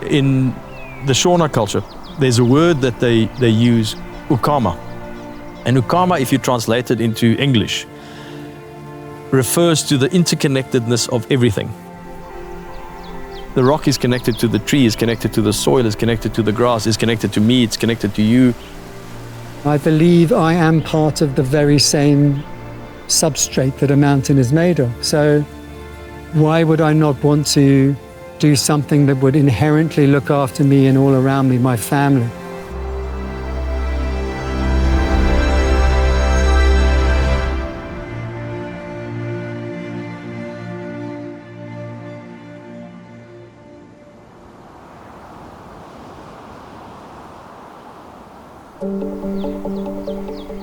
In the Shona culture, there's a word that they use, ukama. And ukama, if you translate it into English, refers to the interconnectedness of everything. The rock is connected to the tree, is connected to the soil, is connected to the grass, is connected to me, it's connected to you. I believe I am part of the very same substrate that a mountain is made of. So why would I not want to do something that would inherently look after me and all around me, my family?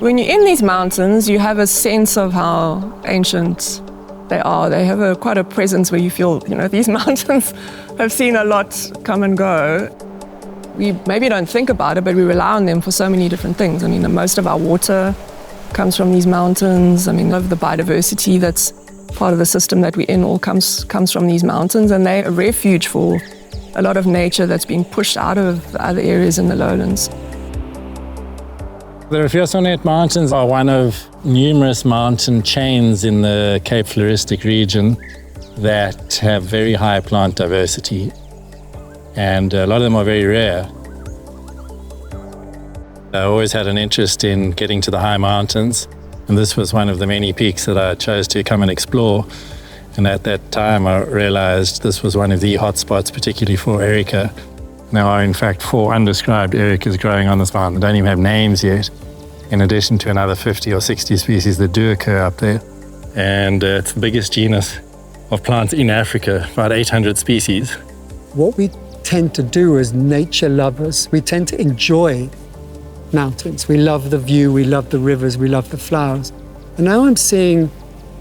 When you're in these mountains, you have a sense of how ancient they are. They have quite a presence where you feel, these mountains have seen a lot come and go. We maybe don't think about it, but we rely on them for so many different things. I mean, most of our water comes from these mountains. I mean, of the biodiversity that's part of the system that we're in all comes from these mountains, and they're a refuge for a lot of nature that's being pushed out of the other areas in the lowlands. The Riviersonderend Mountains are one of numerous mountain chains in the Cape Floristic region that have very high plant diversity, and a lot of them are very rare. I always had an interest in getting to the high mountains, and this was one of the many peaks that I chose to come and explore. And at that time I realized this was one of the hotspots, particularly for erica. There are in fact 4 undescribed ericas growing on this mountain. They don't even have names yet, in addition to another 50 or 60 species that do occur up there. And it's the biggest genus of plants in Africa, about 800 species. What we tend to do as nature lovers, we tend to enjoy mountains. We love the view, we love the rivers, we love the flowers. And now I'm seeing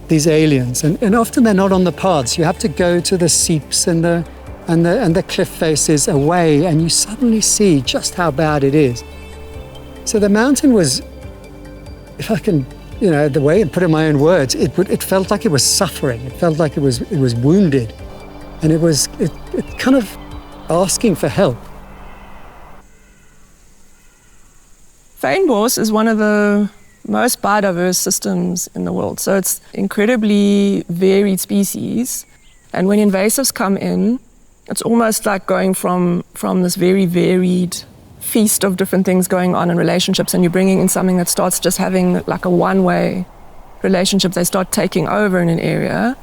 these aliens, and often they're not on the paths. You have to go to the seeps and the cliff faces away, and you suddenly see just how bad it is. So the mountain was, if I can, the way and put it in my own words, it felt like it was suffering. It felt like it was wounded, and it kind of asking for help. Fynbos is one of the most biodiverse systems in the world. So it's incredibly varied species. And when invasives come in, it's almost like going from this very varied feast of different things going on in relationships, and you're bringing in something that starts just having like a one-way relationship. They start taking over in an area.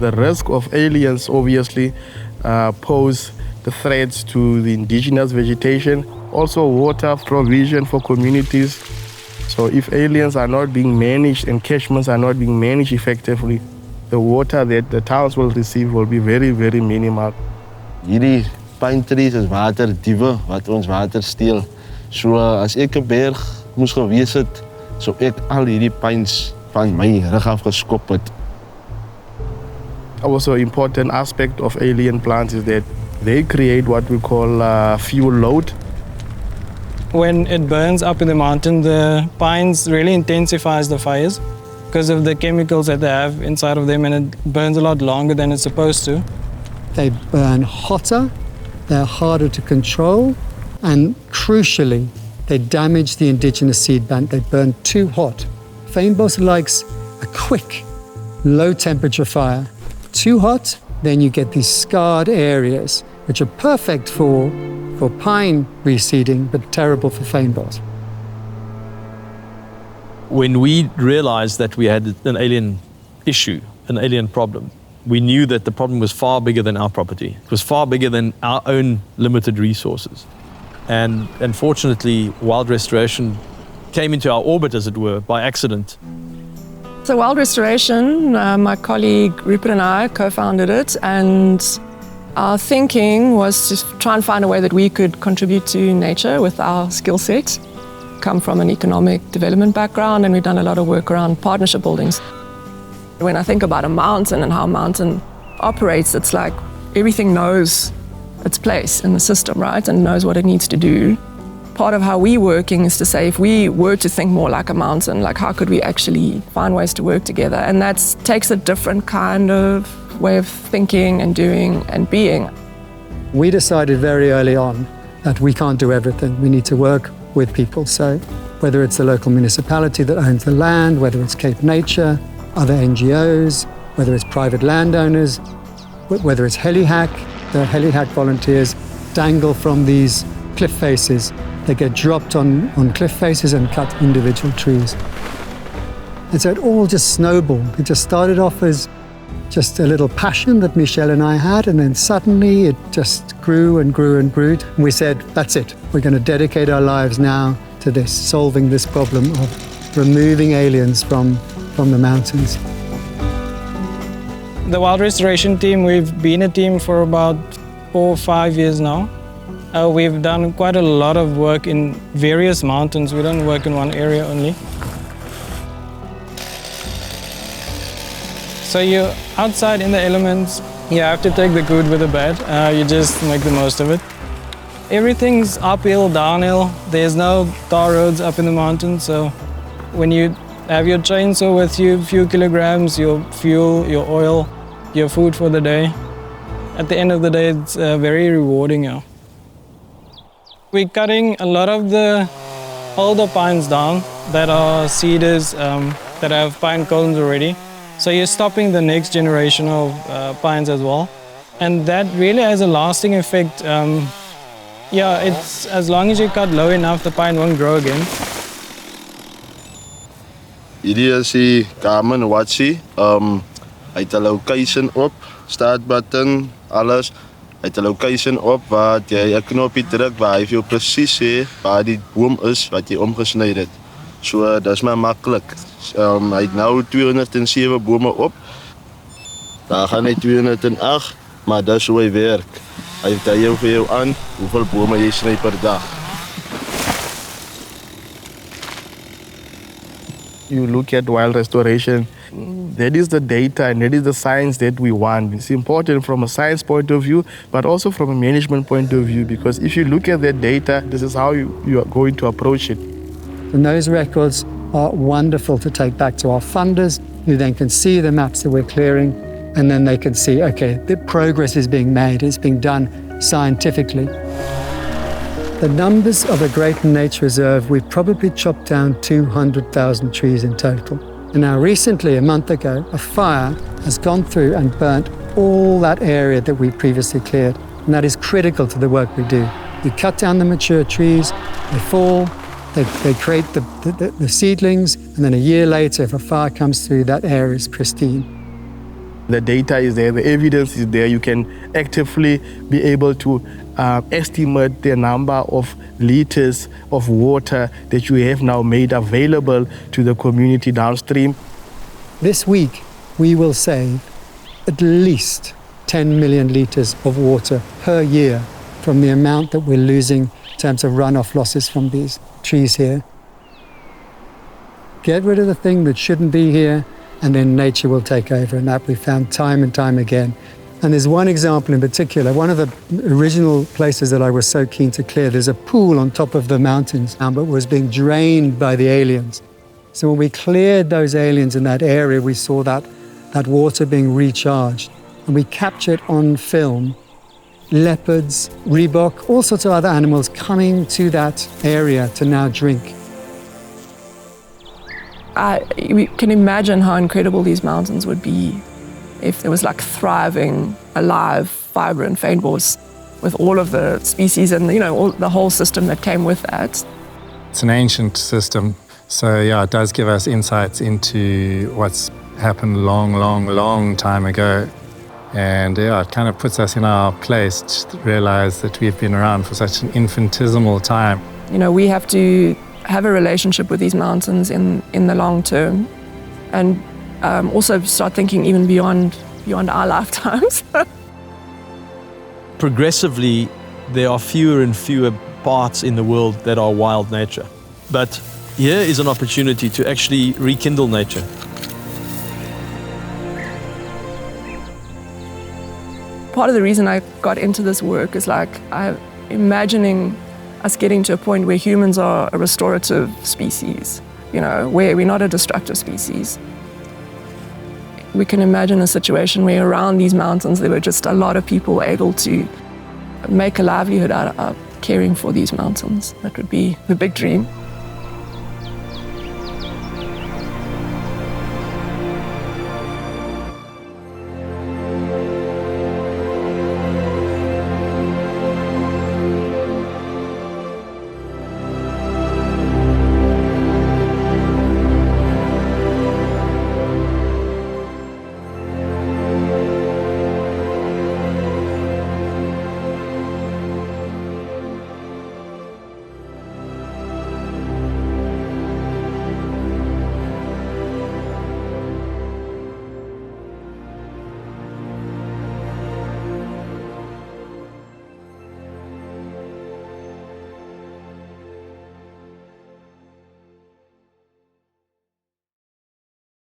The risk of aliens obviously pose the threats to the indigenous vegetation, also water provision for communities. So if aliens are not being managed and catchments are not being managed effectively, the water that the towns will receive will be very, very minimal. Hierdie pine trees is waterdiewe wat ons water steel. So as ek 'n berg moes gewees het, sou ek al hierdie pines van my rug af geskop het. Also, an important aspect of alien plants is that they create what we call fuel load. When it burns up in the mountain, the pines really intensifies the fires because of the chemicals that they have inside of them, and it burns a lot longer than it's supposed to. They burn hotter, they're harder to control, and crucially, they damage the indigenous seed bank. They burn too hot. Fynbos likes a quick, low temperature fire. Too hot, then you get these scarred areas, which are perfect for pine reseeding, but terrible for fynbos. When we realized that we had an alien issue, an alien problem, we knew that the problem was far bigger than our property. It was far bigger than our own limited resources. And unfortunately, wild restoration came into our orbit, as it were, by accident. So Wild Restoration, my colleague Rupert and I co-founded it, and our thinking was to try and find a way that we could contribute to nature with our skill set. Come from an economic development background, and we've done a lot of work around partnership buildings. When I think about a mountain and how a mountain operates, it's like everything knows its place in the system, right, and knows what it needs to do. Part of how we're working is to say, if we were to think more like a mountain, like how could we actually find ways to work together? And that takes a different kind of way of thinking and doing and being. We decided very early on that we can't do everything. We need to work with people. So whether it's the local municipality that owns the land, whether it's Cape Nature, other NGOs, whether it's private landowners, whether it's helihack, the helihack volunteers dangle from these cliff faces. They get dropped on cliff faces and cut individual trees. And so it all just snowballed. It just started off as just a little passion that Michelle and I had, and then suddenly it just grew and grew and grew. And we said, that's it. We're going to dedicate our lives now to this, solving this problem of removing aliens from the mountains. The wild restoration team, we've been a team for about 4 or 5 years now. We've done quite a lot of work in various mountains. We don't work in one area only. So you're outside in the elements. You have to take the good with the bad. You just make the most of it. Everything's uphill, downhill. There's no tar roads up in the mountains. So when you have your chainsaw with you, a few kilograms, your fuel, your oil, your food for the day, at the end of the day, it's very rewarding. Yeah. We're cutting a lot of the older pines down that are cedars that have pine cones already. So you're stopping the next generation of pines as well. And that really has a lasting effect. It's as long as you cut low enough, the pine won't grow again. Hierdie is die kamer watsie. Hy het 'n location op, start button, alles. Hy het 'n location op waar jy 'n knoppie druk waar hy vir jou presies sê waar die boom is wat jy omgesny het. So dis maar maklik. Hy het nou 207 bome op. Daar gaan hy 208, maar dis hoe hy werk. Hy tel vir jou aan hoeveel bome jy sny per dag. You look at wild restoration, that is the data and that is the science that we want. It's important from a science point of view, but also from a management point of view, because if you look at that data, this is how you are going to approach it. And those records are wonderful to take back to our funders, who then can see the maps that we're clearing, and then they can see, okay, the progress is being made, it's being done scientifically. The numbers of a great nature reserve, we've probably chopped down 200,000 trees in total. And now recently, a month ago, a fire has gone through and burnt all that area that we previously cleared. And that is critical to the work we do. We cut down the mature trees, they fall, they create the seedlings, and then a year later, if a fire comes through, that area is pristine. The data is there, the evidence is there. You can actively be able to estimate the number of liters of water that you have now made available to the community downstream. This week, we will save at least 10 million liters of water per year from the amount that we're losing in terms of runoff losses from these trees here. Get rid of the thing that shouldn't be here, and then nature will take over, and that we've found time and time again. And there's one example in particular, one of the original places that I was so keen to clear, there's a pool on top of the mountains now, but was being drained by the aliens. So when we cleared those aliens in that area, we saw that water being recharged. And we captured on film leopards, reebok, all sorts of other animals coming to that area to now drink. We can imagine how incredible these mountains would be if there was like thriving, alive, vibrant fynbos with all of the species and the whole system that came with that. It's an ancient system, so yeah, it does give us insights into what's happened long time ago. And yeah, it kind of puts us in our place to realize that we've been around for such an infinitesimal time. We have to have a relationship with these mountains in the long term, and also start thinking even beyond our lifetimes. Progressively, there are fewer and fewer parts in the world that are wild nature. But here is an opportunity to actually rekindle nature. Part of the reason I got into this work is I'm imagining us getting to a point where humans are a restorative species, where we're not a destructive species. we can imagine a situation where around these mountains there were just a lot of people able to make a livelihood out of caring for these mountains. That would be the big dream.